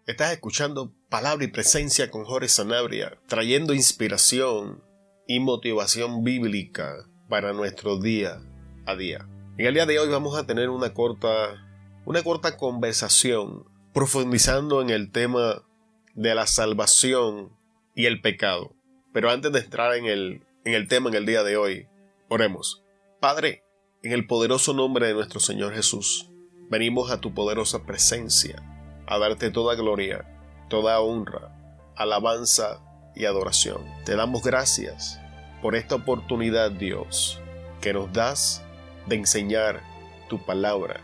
Estás escuchando Palabra y Presencia con Jorge Sanabria, trayendo inspiración y motivación bíblica para nuestro día a día. En el día de hoy vamos a tener una corta conversación profundizando en el tema de la salvación y el pecado. Pero antes de entrar en el tema en el día de hoy, oremos. Padre, en el poderoso nombre de nuestro Señor Jesús, venimos a tu poderosa presencia a darte toda gloria, toda honra, alabanza y adoración. Te damos gracias por esta oportunidad, Dios, que nos das de enseñar tu palabra.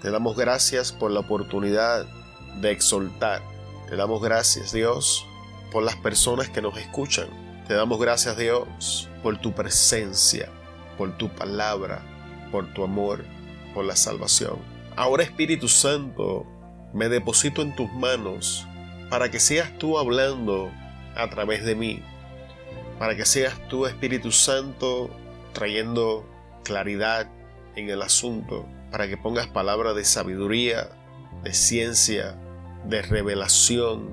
Te damos gracias por la oportunidad de exaltar. Te damos gracias, Dios, por las personas que nos escuchan. Te damos gracias, Dios, por tu presencia, por tu palabra, por tu amor, por la salvación. Ahora, Espíritu Santo, me deposito en tus manos para que seas tú hablando a través de mí, para que seas tú, Espíritu Santo, trayendo claridad en el asunto, para que pongas palabras de sabiduría, de ciencia, de revelación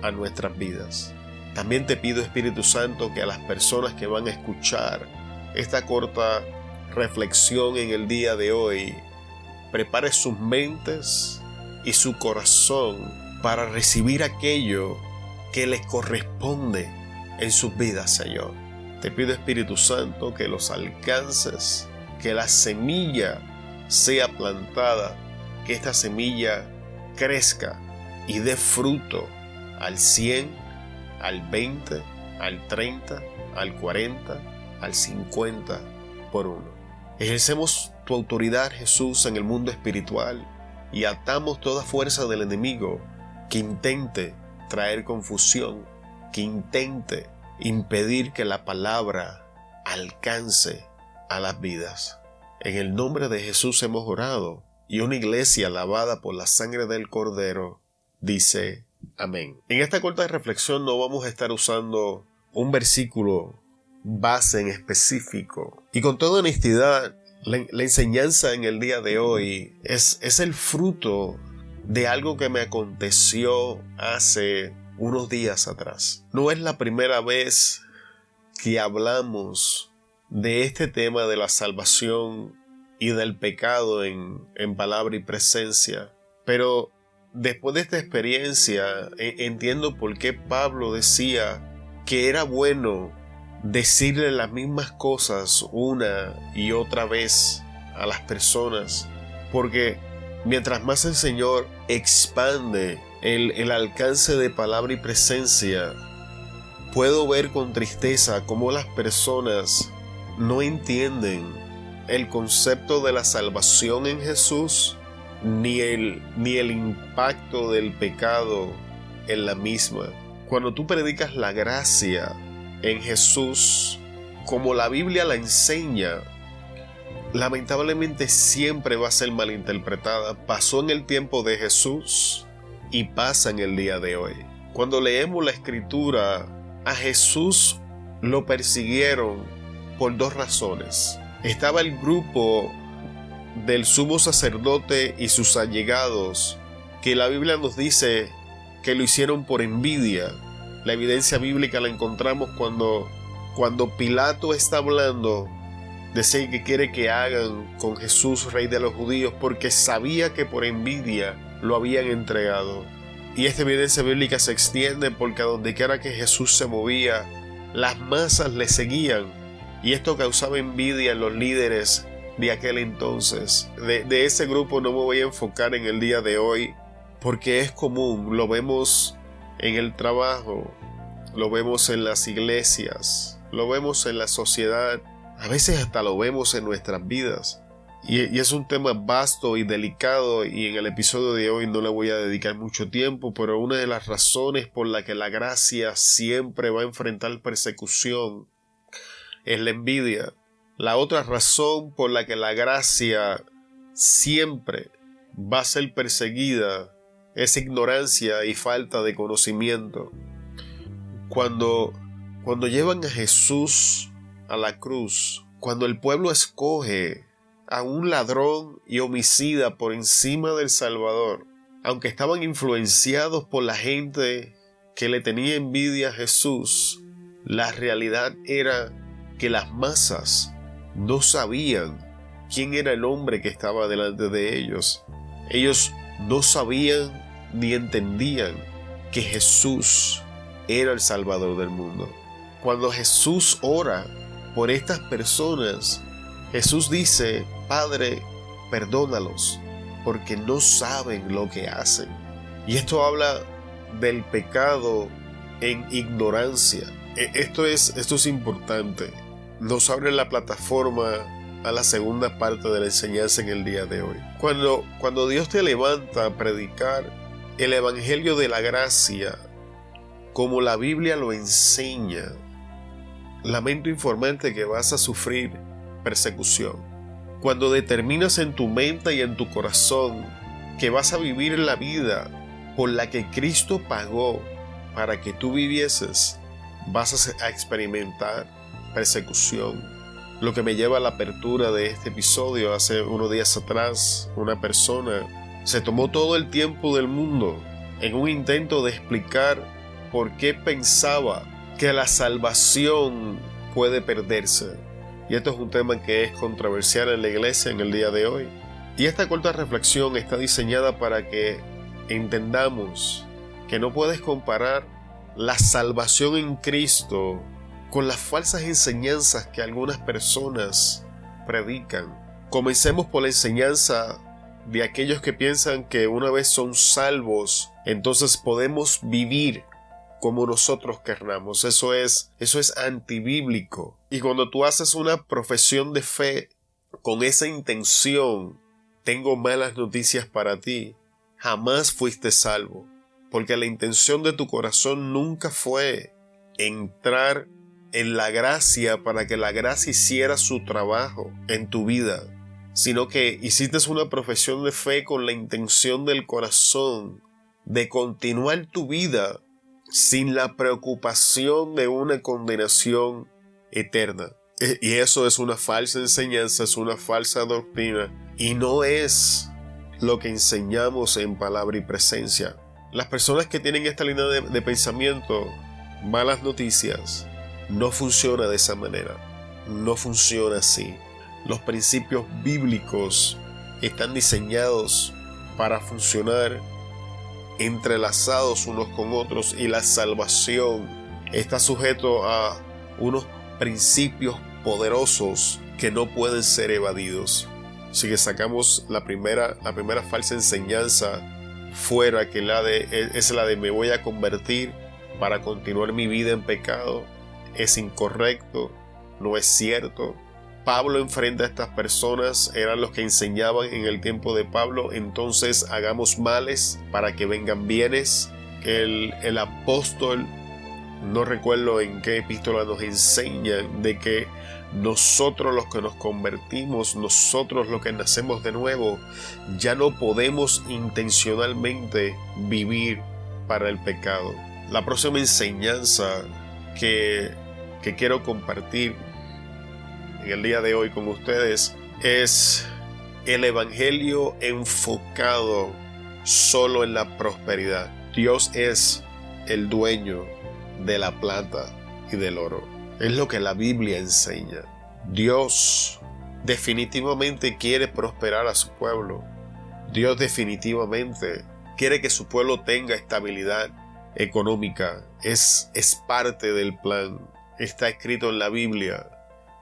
a nuestras vidas. También te pido, Espíritu Santo, que a las personas que van a escuchar esta corta reflexión en el día de hoy, prepare sus mentes y su corazón para recibir aquello que les corresponde en sus vidas, Señor. Te pido, Espíritu Santo, que los alcances, que la semilla sea plantada, que esta semilla crezca y dé fruto al 100, al 20, al 30, al 40, al 50 por uno. Ejercemos tu autoridad, Jesús, en el mundo espiritual y atamos toda fuerza del enemigo que intente traer confusión, que intente impedir que la palabra alcance a las vidas. En el nombre de Jesús hemos orado, y una iglesia lavada por la sangre del Cordero dice amén. En esta corta reflexión no vamos a estar usando un versículo base en específico, y con toda honestidad, la enseñanza en el día de hoy es el fruto de algo que me aconteció hace unos días atrás. No es la primera vez que hablamos de este tema de la salvación y del pecado en palabra y presencia, pero después de esta experiencia entiendo por qué Pablo decía que era bueno decirle las mismas cosas una y otra vez a las personas, porque mientras más el Señor expande el alcance de palabra y presencia, puedo ver con tristeza cómo las personas no entienden el concepto de la salvación en Jesús, ni el impacto del pecado en la misma. Cuando tú predicas la gracia en Jesús, como la Biblia la enseña, lamentablemente siempre va a ser malinterpretada. Pasó en el tiempo de Jesús y pasa en el día de hoy. Cuando leemos la Escritura, a Jesús lo persiguieron por dos razones. Estaba el grupo del sumo sacerdote y sus allegados, que la Biblia nos dice que lo hicieron por envidia. La evidencia bíblica la encontramos cuando Pilato está hablando de ser que quiere que hagan con Jesús, rey de los judíos, porque sabía que por envidia lo habían entregado. Y esta evidencia bíblica se extiende porque a donde quiera que Jesús se movía, las masas le seguían, y esto causaba envidia en los líderes de aquel entonces. De ese grupo no me voy a enfocar en el día de hoy, porque es común, lo vemos en el trabajo, lo vemos en las iglesias, lo vemos en la sociedad, a veces hasta lo vemos en nuestras vidas. Y es un tema vasto y delicado, y en el episodio de hoy no le voy a dedicar mucho tiempo, pero una de las razones por la que la gracia siempre va a enfrentar persecución es la envidia. La otra razón por la que la gracia siempre va a ser perseguida es ignorancia y falta de conocimiento. Cuando llevan a Jesús a la cruz, cuando el pueblo escoge a un ladrón y homicida por encima del Salvador, aunque estaban influenciados por la gente que le tenía envidia a Jesús, la realidad era que las masas no sabían quién era el hombre que estaba delante de ellos. Ellos no sabían ni entendían que Jesús era el Salvador del mundo. Cuando Jesús ora por estas personas, Jesús dice: Padre, perdónalos, porque no saben lo que hacen. Y esto habla del pecado en ignorancia. Esto es importante. Nos abre la plataforma a la segunda parte de la enseñanza en el día de hoy. Cuando Dios te levanta a predicar el Evangelio de la gracia, como la Biblia lo enseña, lamento informarte que vas a sufrir persecución. Cuando determinas en tu mente y en tu corazón que vas a vivir la vida por la que Cristo pagó para que tú vivieses, vas a experimentar persecución. Lo que me lleva a la apertura de este episodio. Hace unos días atrás, una persona se tomó todo el tiempo del mundo en un intento de explicar por qué pensaba que la salvación puede perderse. Y esto es un tema que es controversial en la iglesia en el día de hoy. Y esta corta reflexión está diseñada para que entendamos que no puedes comparar la salvación en Cristo con las falsas enseñanzas que algunas personas predican. Comencemos por la enseñanza de aquellos que piensan que una vez son salvos, entonces podemos vivir como nosotros querramos. Eso es antibíblico. Y cuando tú haces una profesión de fe con esa intención, tengo malas noticias para ti. Jamás fuiste salvo, porque la intención de tu corazón nunca fue entrar en la gracia para que la gracia hiciera su trabajo en tu vida, sino que hiciste una profesión de fe con la intención del corazón de continuar tu vida sin la preocupación de una condenación eterna. Y eso es una falsa enseñanza, es una falsa doctrina, y no es lo que enseñamos en Palabra y Presencia. Las personas que tienen esta línea de pensamiento, malas noticias, no funciona de esa manera. No funciona así. Los principios bíblicos están diseñados para funcionar entrelazados unos con otros, y la salvación está sujeto a unos principios poderosos que no pueden ser evadidos. Así que sacamos la primera falsa enseñanza fuera, que es la de me voy a convertir para continuar mi vida en pecado. Es incorrecto, no es cierto. Pablo enfrenta a estas personas, eran los que enseñaban en el tiempo de Pablo: entonces hagamos males para que vengan bienes. El apóstol, no recuerdo en qué epístola, nos enseña de que nosotros los que nos convertimos, nosotros los que nacemos de nuevo, ya no podemos intencionalmente vivir para el pecado. La próxima enseñanza que quiero compartir en el día de hoy con ustedes es el evangelio enfocado solo en la prosperidad. Dios es el dueño de la plata y del oro. Es lo que la Biblia enseña. Dios definitivamente quiere prosperar a su pueblo. Dios definitivamente quiere que su pueblo tenga estabilidad económica. Es parte del plan. Está escrito en la Biblia.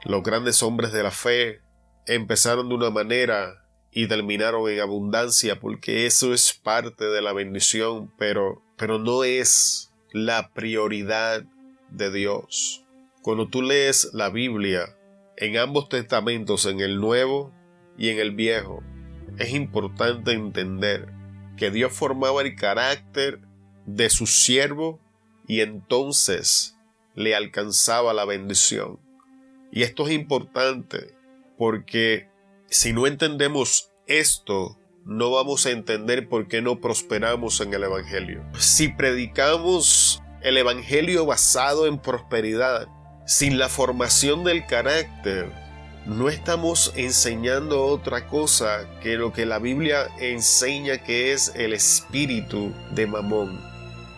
Los grandes hombres de la fe empezaron de una manera y terminaron en abundancia, porque eso es parte de la bendición, pero no es la prioridad de Dios. Cuando tú lees la Biblia en ambos testamentos, en el Nuevo y en el Viejo, es importante entender que Dios formaba el carácter de su siervo y entonces le alcanzaba la bendición. Y esto es importante porque si no entendemos esto, no vamos a entender por qué no prosperamos en el Evangelio. Si predicamos el Evangelio basado en prosperidad, sin la formación del carácter, no estamos enseñando otra cosa que lo que la Biblia enseña, que es el espíritu de Mamón.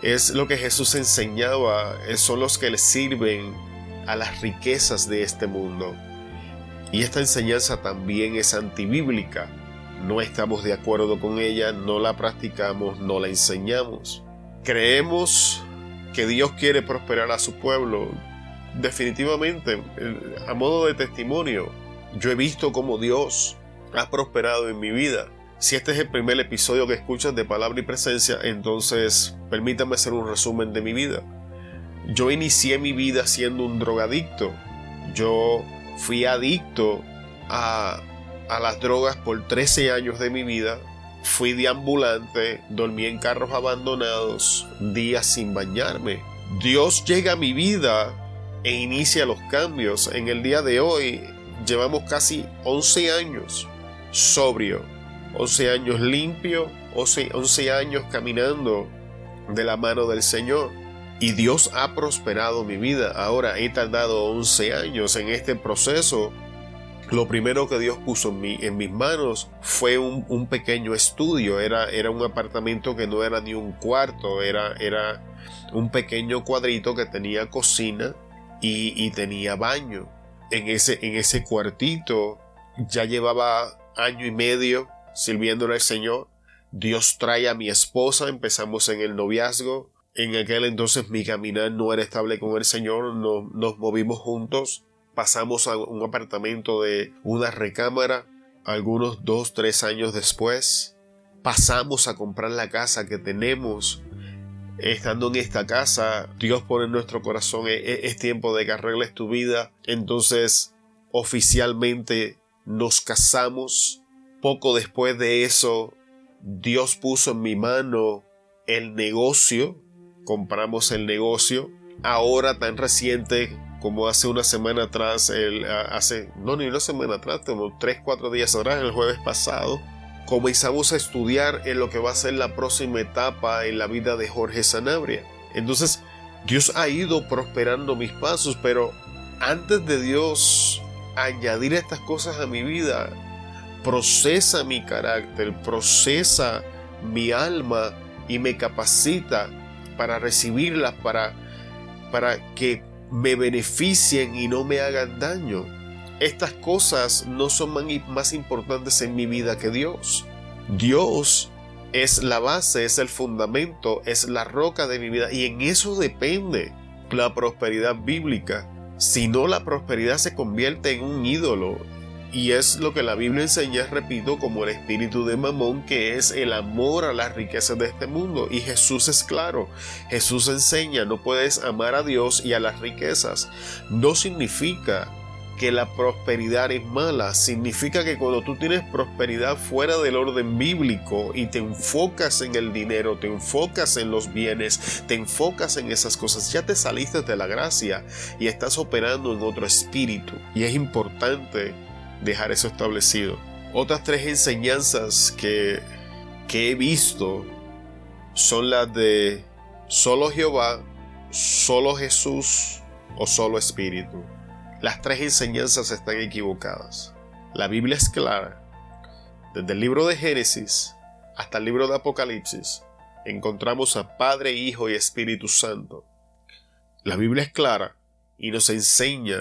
Es lo que Jesús enseñaba, son los que le sirven a las riquezas de este mundo. Y esta enseñanza también es antibíblica. No estamos de acuerdo con ella, no la practicamos, no la enseñamos. Creemos que Dios quiere prosperar a su pueblo. Definitivamente, a modo de testimonio, yo he visto cómo Dios ha prosperado en mi vida. Si este es el primer episodio que escuchas de Palabra y Presencia, entonces permítame hacer un resumen de mi vida. Yo inicié mi vida siendo un drogadicto. Yo fui adicto a las drogas por 13 años de mi vida. Fui deambulante, dormí en carros abandonados, días sin bañarme. Dios llega a mi vida e inicia los cambios. En el día de hoy llevamos casi 11 años sobrio, 11 años limpio, 11 años caminando de la mano del Señor. Y Dios ha prosperado mi vida. Ahora he tardado 11 años en este proceso. Lo primero que Dios puso en mis manos fue un pequeño estudio. Era un apartamento que no era ni un cuarto, era un pequeño cuadrito que tenía cocina y tenía baño. En ese cuartito ya llevaba año y medio sirviéndole al Señor. Dios trae a mi esposa, empezamos en el noviazgo. En aquel entonces mi caminar no era estable con el Señor, nos movimos juntos, pasamos a un apartamento de una recámara. Algunos 2-3 años después pasamos a comprar la casa que tenemos. Estando en esta casa, Dios pone en nuestro corazón, es tiempo de que arregles tu vida. Entonces oficialmente nos casamos. Poco después de eso, Dios puso en mi mano el negocio. Compramos el negocio. Ahora tan reciente como hace una semana atrás, ni una semana atrás, como 3-4 días atrás, el jueves pasado, comenzamos a estudiar en lo que va a ser la próxima etapa en la vida de Jorge Sanabria. Entonces, Dios ha ido prosperando mis pasos, pero antes de Dios añadir estas cosas a mi vida, procesa mi carácter, procesa mi alma y me capacita para recibirlas, para que me beneficien y no me hagan daño. Estas cosas no son más importantes en mi vida que Dios. Dios es la base, es el fundamento, es la roca de mi vida, y en eso depende la prosperidad bíblica. Si no, la prosperidad se convierte en un ídolo. Y es lo que la Biblia enseña, repito, como el espíritu de Mamón, que es el amor a las riquezas de este mundo. Y Jesús es claro. Jesús enseña, no puedes amar a Dios y a las riquezas. No significa que la prosperidad es mala. Significa que cuando tú tienes prosperidad fuera del orden bíblico y te enfocas en el dinero, te enfocas en los bienes, te enfocas en esas cosas, ya te saliste de la gracia y estás operando en otro espíritu. Y es importante dejar eso establecido. Otras 3 enseñanzas que he visto son las de solo Jehová, solo Jesús o solo Espíritu. Las 3 enseñanzas están equivocadas. La Biblia es clara. Desde el libro de Génesis hasta el libro de Apocalipsis encontramos a Padre, Hijo y Espíritu Santo. La Biblia es clara y nos enseña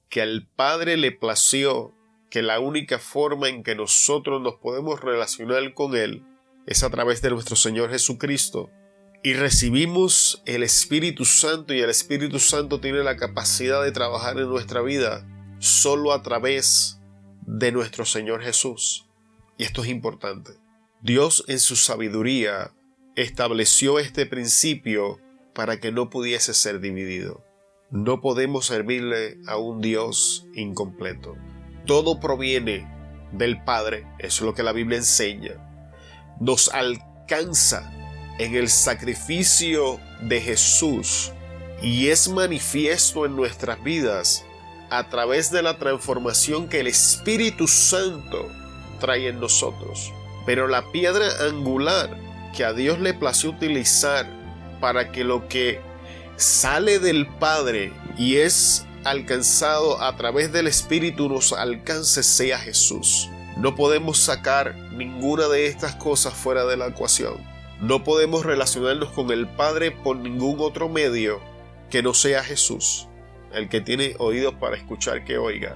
que al Padre le plació que la única forma en que nosotros nos podemos relacionar con Él es a través de nuestro Señor Jesucristo. Y recibimos el Espíritu Santo, y el Espíritu Santo tiene la capacidad de trabajar en nuestra vida solo a través de nuestro Señor Jesús. Y esto es importante. Dios en su sabiduría estableció este principio para que no pudiese ser dividido. No podemos servirle a un Dios incompleto. Todo proviene del Padre, eso es lo que la Biblia enseña. Nos alcanza en el sacrificio de Jesús y es manifiesto en nuestras vidas a través de la transformación que el Espíritu Santo trae en nosotros. Pero la piedra angular que a Dios le plació utilizar para que lo que sale del Padre y es alcanzado a través del Espíritu nos alcance sea Jesús. No podemos sacar ninguna de estas cosas fuera de la ecuación. No podemos relacionarnos con el Padre por ningún otro medio que no sea Jesús. El que tiene oídos para escuchar, que oiga.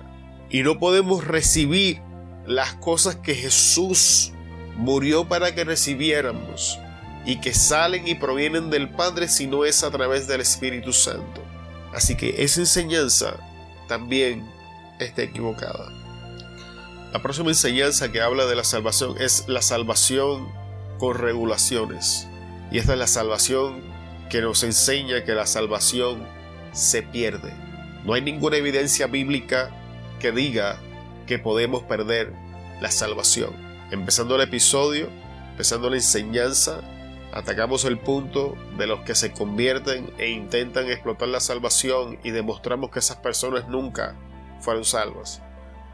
Y no podemos recibir las cosas que Jesús murió para que recibiéramos y que salen y provienen del Padre si no es a través del Espíritu Santo. Así que esa enseñanza también está equivocada. La próxima enseñanza que habla de la salvación es la salvación con regulaciones. Y esta es la salvación que nos enseña que la salvación se pierde. No hay ninguna evidencia bíblica que diga que podemos perder la salvación. Empezando el episodio, empezando la enseñanza, atacamos el punto de los que se convierten e intentan explotar la salvación y demostramos que esas personas nunca fueron salvas.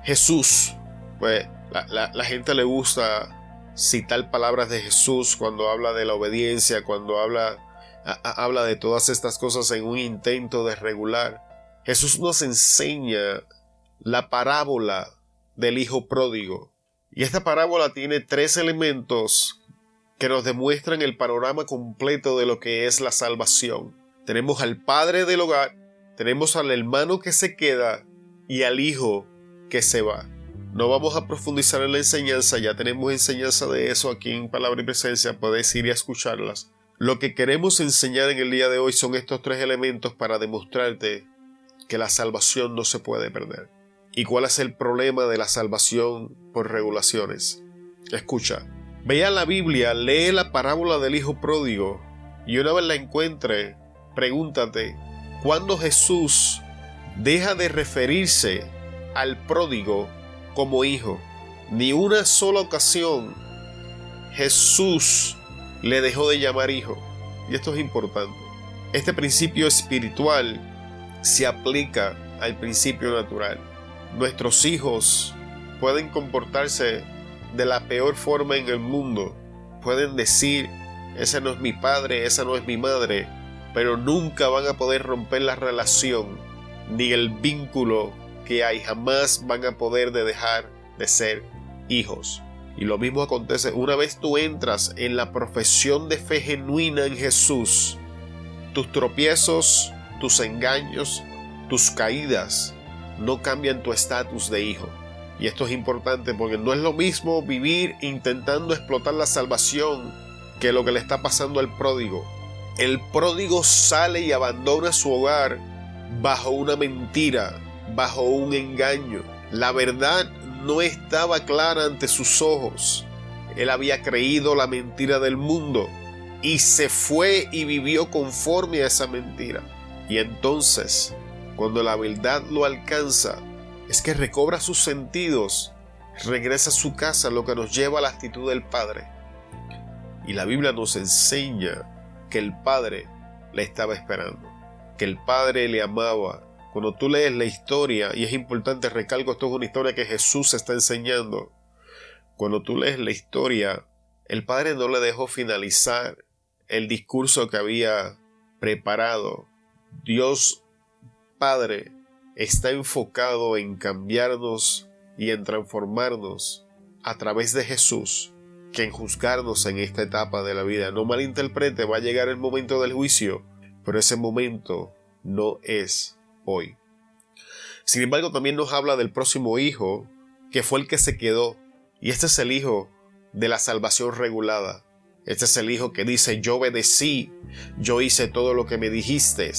Jesús, pues la gente le gusta citar palabras de Jesús cuando habla de la obediencia, cuando habla de todas estas cosas en un intento de regular. Jesús nos enseña la parábola del hijo pródigo. Y esta parábola tiene 3 elementos que nos demuestran el panorama completo de lo que es la salvación. Tenemos al padre del hogar, tenemos al hermano que se queda y al hijo que se va. No vamos a profundizar en la enseñanza, ya tenemos enseñanza de eso aquí en Palabra y Presencia, puedes ir a escucharlas. Lo que queremos enseñar en el día de hoy son estos 3 elementos para demostrarte que la salvación no se puede perder. ¿Y cuál es el problema de la salvación por regulaciones? Escucha, ve a la Biblia, lee la parábola del hijo pródigo y una vez la encuentre, pregúntate, ¿cuándo Jesús deja de referirse al pródigo como hijo? Ni una sola ocasión Jesús le dejó de llamar hijo. Y esto es importante. Este principio espiritual se aplica al principio natural. Nuestros hijos pueden comportarse de la peor forma en el mundo. Pueden decir, ese no es mi padre, esa no es mi madre, pero nunca van a poder romper la relación ni el vínculo que hay. Jamás van a poder dejar de ser hijos. Y lo mismo acontece una vez tú entras en la profesión de fe genuina en Jesús. Tus tropiezos, tus engaños, tus caídas no cambian tu estatus de hijo. Y esto es importante porque no es lo mismo vivir intentando explotar la salvación que lo que le está pasando al pródigo. El pródigo sale y abandona su hogar bajo una mentira, bajo un engaño. La verdad no estaba clara ante sus ojos. Él había creído la mentira del mundo y se fue y vivió conforme a esa mentira. Y entonces, cuando la verdad lo alcanza, es que recobra sus sentidos, regresa a su casa, lo que nos lleva a la actitud del Padre. Y la Biblia nos enseña que el Padre le estaba esperando, que el Padre le amaba. Cuando tú lees la historia, y es importante, recalco, esto es una historia que Jesús está enseñando. Cuando tú lees la historia, el Padre no le dejó finalizar el discurso que había preparado. Dios Padre está enfocado en cambiarnos y en transformarnos a través de Jesús, que en juzgarnos en esta etapa de la vida. No malinterprete, va a llegar el momento del juicio, pero ese momento no es hoy. Sin embargo, también nos habla del próximo hijo, que fue el que se quedó, y este es el hijo de la salvación regulada. Este es el hijo que dice, yo obedecí, yo hice todo lo que me dijiste,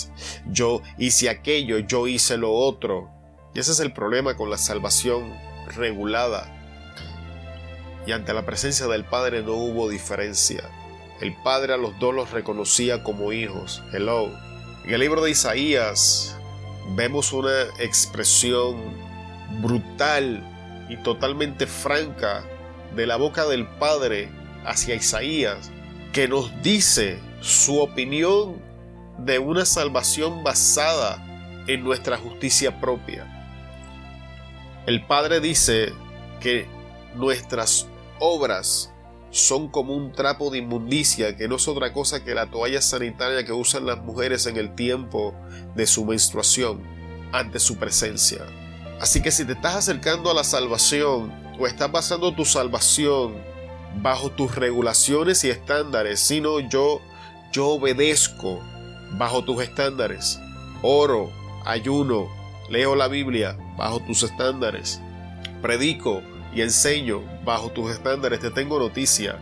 yo hice aquello, yo hice lo otro. Y ese es el problema con la salvación regulada. Y ante la presencia del Padre no hubo diferencia. El Padre a los dos los reconocía como hijos. Hello. En el libro de Isaías vemos una expresión brutal y totalmente franca de la boca del Padre hacia Isaías, que nos dice su opinión de una salvación basada en nuestra justicia propia. El Padre dice que nuestras obras son como un trapo de inmundicia, que no es otra cosa que la toalla sanitaria que usan las mujeres en el tiempo de su menstruación. ante su presencia. Así que si te estás acercando a la salvación o estás basando tu salvación bajo tus regulaciones y estándares, sino yo obedezco bajo tus estándares, oro, ayuno, leo la Biblia bajo tus estándares, predico y enseño bajo tus estándares, te tengo noticia,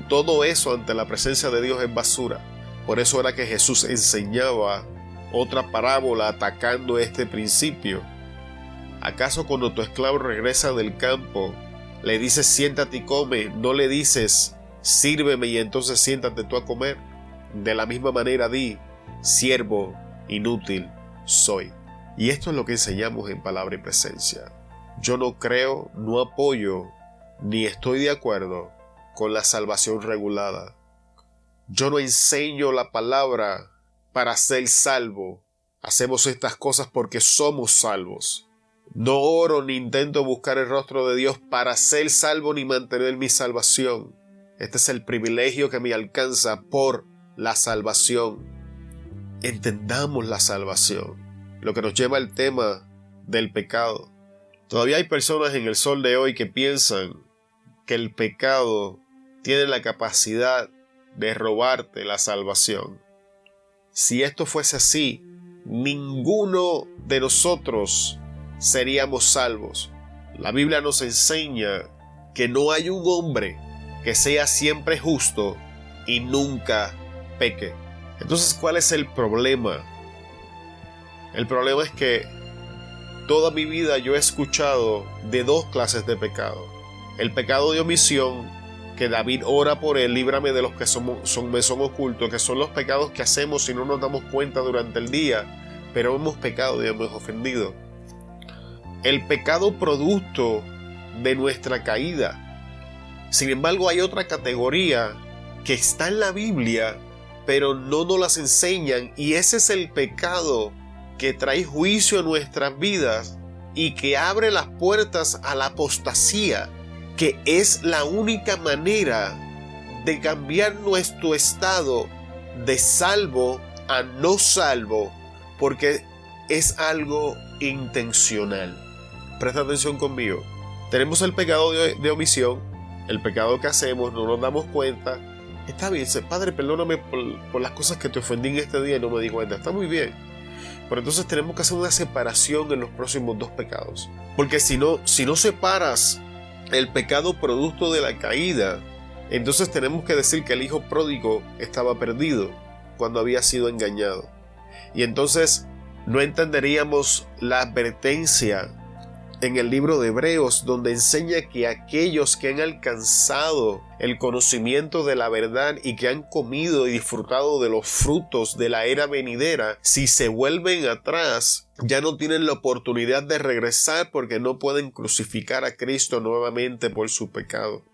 todo eso ante la presencia de Dios es basura. Por eso era que Jesús enseñaba otra parábola atacando este principio. ¿Acaso cuando tu esclavo regresa del campo, le dices siéntate y come, no le dices sírveme y entonces siéntate tú a comer? De la misma manera di, siervo inútil soy. Y esto es lo que enseñamos en Palabra y Presencia. Yo no creo, no apoyo, ni estoy de acuerdo con la salvación regulada. Yo no enseño la palabra para ser salvo. Hacemos estas cosas porque somos salvos. No oro ni intento buscar el rostro de Dios para ser salvo ni mantener mi salvación. Este es el privilegio que me alcanza por la salvación. Entendamos la salvación, lo que nos lleva al tema del pecado. Todavía hay personas en el sol de hoy que piensan que el pecado tiene la capacidad de robarte la salvación. Si esto fuese así, ninguno de nosotros seríamos salvos. La Biblia nos enseña que no hay un hombre que sea siempre justo y nunca peque. Entonces, ¿cuál es el problema? El problema es que toda mi vida yo he escuchado de dos clases de pecado. El pecado de omisión, que David ora por él, líbrame de los que me son ocultos, que son los pecados que hacemos si no nos damos cuenta durante el día, pero hemos pecado y hemos ofendido. El pecado producto de nuestra caída. Sin embargo, hay otra categoría que está en la Biblia, pero no nos las enseñan, y ese es el pecado que trae juicio a nuestras vidas y que abre las puertas a la apostasía, que es la única manera de cambiar nuestro estado de salvo a no salvo, porque es algo intencional. Presta atención conmigo. Tenemos el pecado de omisión, el pecado que hacemos, no nos damos cuenta. Está bien, Padre, perdóname por las cosas que te ofendí en este día y no me di cuenta. Está muy bien. Pero entonces tenemos que hacer una separación en los próximos dos pecados. Porque si no separas el pecado producto de la caída, entonces tenemos que decir que el hijo pródigo estaba perdido cuando había sido engañado. Y entonces no entenderíamos la advertencia en el libro de Hebreos, donde enseña que aquellos que han alcanzado el conocimiento de la verdad y que han comido y disfrutado de los frutos de la era venidera, si se vuelven atrás, ya no tienen la oportunidad de regresar porque no pueden crucificar a Cristo nuevamente por su pecado.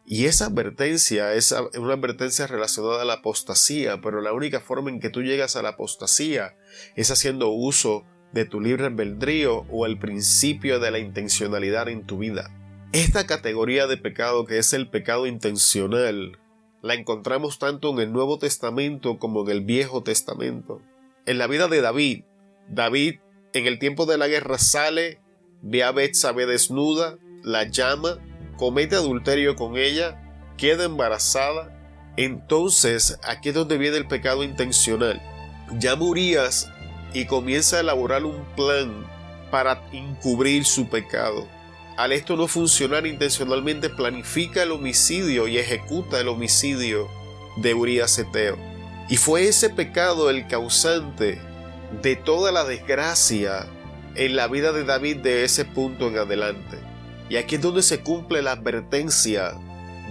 Y esa advertencia es una advertencia relacionada a la apostasía, pero la única forma en que tú llegas a la apostasía es haciendo uso de tu libre albedrío o el principio de la intencionalidad en tu vida. Esta categoría de pecado, que es el pecado intencional, la encontramos tanto en el Nuevo Testamento como en el Viejo Testamento. En la vida de David en el tiempo de la guerra sale, ve a Betsabé desnuda, la llama, comete adulterio con ella, queda embarazada. Entonces aquí es donde viene el pecado intencional. Llama a Urías y comienza a elaborar un plan para encubrir su pecado. Al esto no funcionar intencionalmente, planifica el homicidio y ejecuta el homicidio de Urías Eteo. Y fue ese pecado el causante de toda la desgracia en la vida de David de ese punto en adelante. Y aquí es donde se cumple la advertencia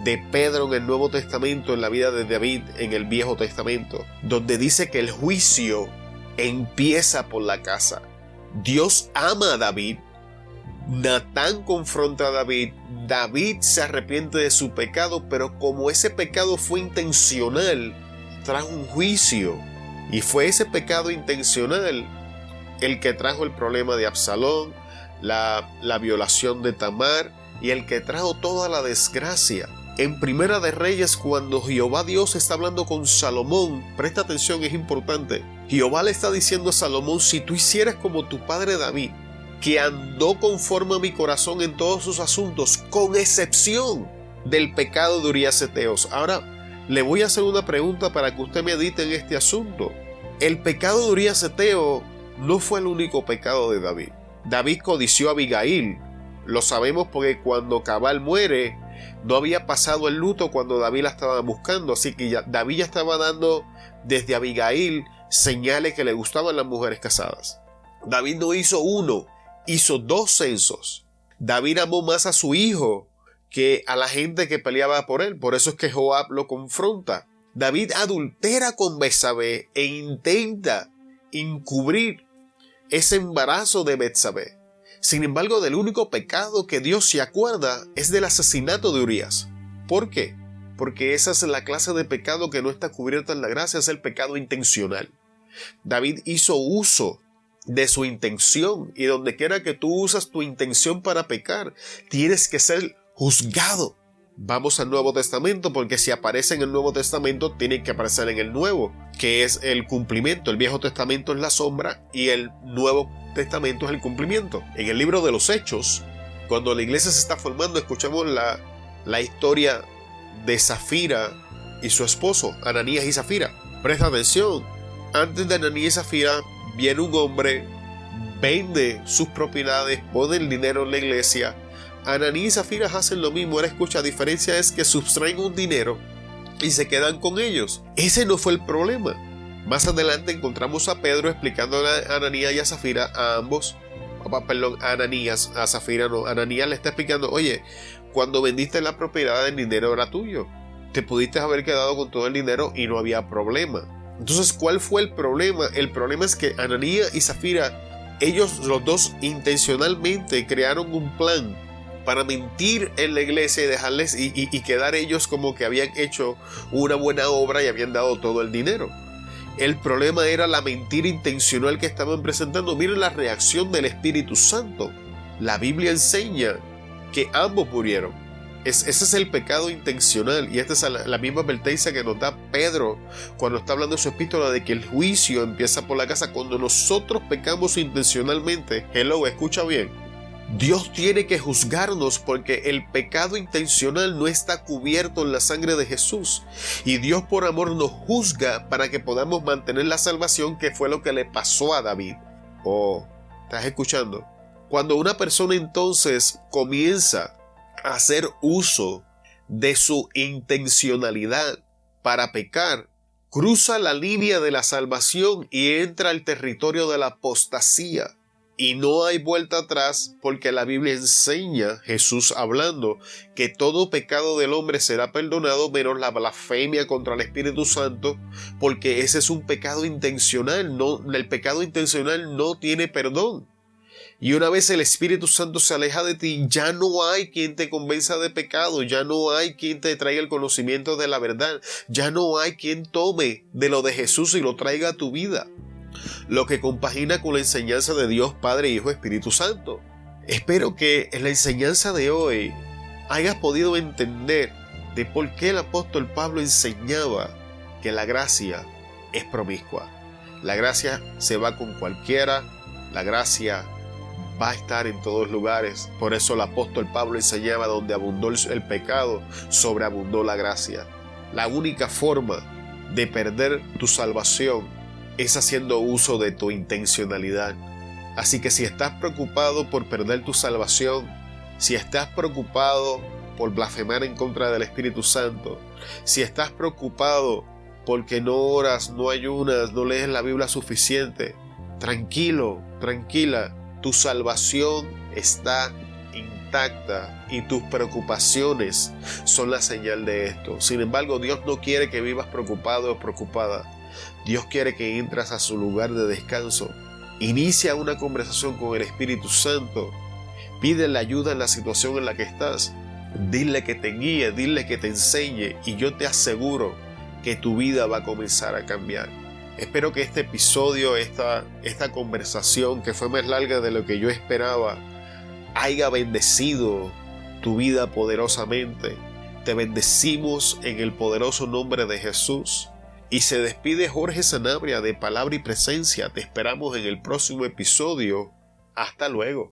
de Pedro en el Nuevo Testamento en la vida de David en el Viejo Testamento, donde dice que el juicio empieza por la casa. Dios ama a David. Natán confronta a David. David se arrepiente de su pecado, pero como ese pecado fue intencional, trajo un juicio. Y fue ese pecado intencional el que trajo el problema de Absalón, la violación de Tamar y el que trajo toda la desgracia. En Primera de Reyes, cuando Jehová Dios está hablando con Salomón, presta atención, es importante. Jehová le está diciendo a Salomón: si tú hicieras como tu padre David, que andó conforme a mi corazón en todos sus asuntos, con excepción del pecado de Urías Heteos. Ahora, le voy a hacer una pregunta para que usted medite en este asunto. El pecado de Urías Heteo no fue el único pecado de David. David codició a Abigail. Lo sabemos porque cuando Cabal muere, no había pasado el luto cuando David la estaba buscando, así que David ya estaba dando desde Abigail señales que le gustaban las mujeres casadas. David no hizo uno, hizo 2 censos. David amó más a su hijo que a la gente que peleaba por él, por eso es que Joab lo confronta. David adultera con Betsabé e intenta encubrir ese embarazo de Betsabé. Sin embargo, del único pecado que Dios se acuerda es del asesinato de Urías. ¿Por qué? Porque esa es la clase de pecado que no está cubierta en la gracia, es el pecado intencional. David hizo uso de su intención, y donde quiera que tú usas tu intención para pecar, tienes que ser juzgado. Vamos al Nuevo Testamento, porque si aparece en el Nuevo Testamento, tiene que aparecer en el Nuevo, que es el cumplimiento. El Viejo Testamento es la sombra y el Nuevo Testamento es el cumplimiento. En el libro de los Hechos, cuando la iglesia se está formando, escuchamos la historia de Zafira y su esposo, Ananías y Zafira. Presta atención, antes de Ananías y Zafira viene un hombre, vende sus propiedades, pone el dinero en la iglesia. Ananías y Zafira hacen lo mismo. Ahora escucha, la diferencia es que sustraen un dinero y se quedan con ellos. Ese no fue el problema. Más adelante encontramos a Pedro explicando a Ananías y a Zafira, a Ananías, a Zafira no. Ananías le está explicando: oye, cuando vendiste la propiedad, el dinero era tuyo. Te pudiste haber quedado con todo el dinero y no había problema. Entonces, ¿cuál fue el problema? El problema es que Ananías y Zafira, ellos los dos intencionalmente crearon un plan para mentir en la iglesia y dejarles y quedar ellos como que habían hecho una buena obra y habían dado todo el dinero. El problema era la mentira intencional que estaban presentando. Miren la reacción del Espíritu Santo. La Biblia enseña que ambos murieron. Ese es el pecado intencional, y esta es la misma advertencia que nos da Pedro cuando está hablando de su epístola, de que el juicio empieza por la casa. Cuando nosotros pecamos intencionalmente, escucha bien, Dios tiene que juzgarnos, porque el pecado intencional no está cubierto en la sangre de Jesús, y Dios por amor nos juzga para que podamos mantener la salvación, que fue lo que le pasó a David. ¿Estás escuchando? Cuando una persona entonces comienza a hacer uso de su intencionalidad para pecar, cruza la línea de la salvación y entra al territorio de la apostasía. Y no hay vuelta atrás, porque la Biblia enseña, Jesús hablando, que todo pecado del hombre será perdonado, menos la blasfemia contra el Espíritu Santo, porque ese es un pecado intencional. El pecado intencional no tiene perdón. Y una vez el Espíritu Santo se aleja de ti, ya no hay quien te convenza de pecado, ya no hay quien te traiga el conocimiento de la verdad, ya no hay quien tome de lo de Jesús y lo traiga a tu vida, lo que compagina con la enseñanza de Dios Padre, Hijo, Espíritu Santo. Espero que en la enseñanza de hoy hayas podido entender de por qué el apóstol Pablo enseñaba que la gracia es promiscua. La gracia se va con cualquiera, la gracia va a estar en todos lugares. Por eso el apóstol Pablo enseñaba: donde abundó el pecado, sobreabundó la gracia. La única forma de perder tu salvación es haciendo uso de tu intencionalidad. Así que si estás preocupado por perder tu salvación, si estás preocupado por blasfemar en contra del Espíritu Santo, si estás preocupado porque no oras, no ayunas, no lees la Biblia suficiente, tranquilo, tranquila, tu salvación está intacta y tus preocupaciones son la señal de esto. Sin embargo, Dios no quiere que vivas preocupado o preocupada. Dios quiere que entres a su lugar de descanso. Inicia una conversación con el Espíritu Santo. Pídele ayuda en la situación en la que estás. Dile que te guíe, dile que te enseñe, y yo te aseguro que tu vida va a comenzar a cambiar. Espero que este episodio, esta conversación, que fue más larga de lo que yo esperaba, haya bendecido tu vida poderosamente. Te bendecimos en el poderoso nombre de Jesús. Y se despide Jorge Sanabria de Palabra y Presencia. Te esperamos en el próximo episodio. Hasta luego.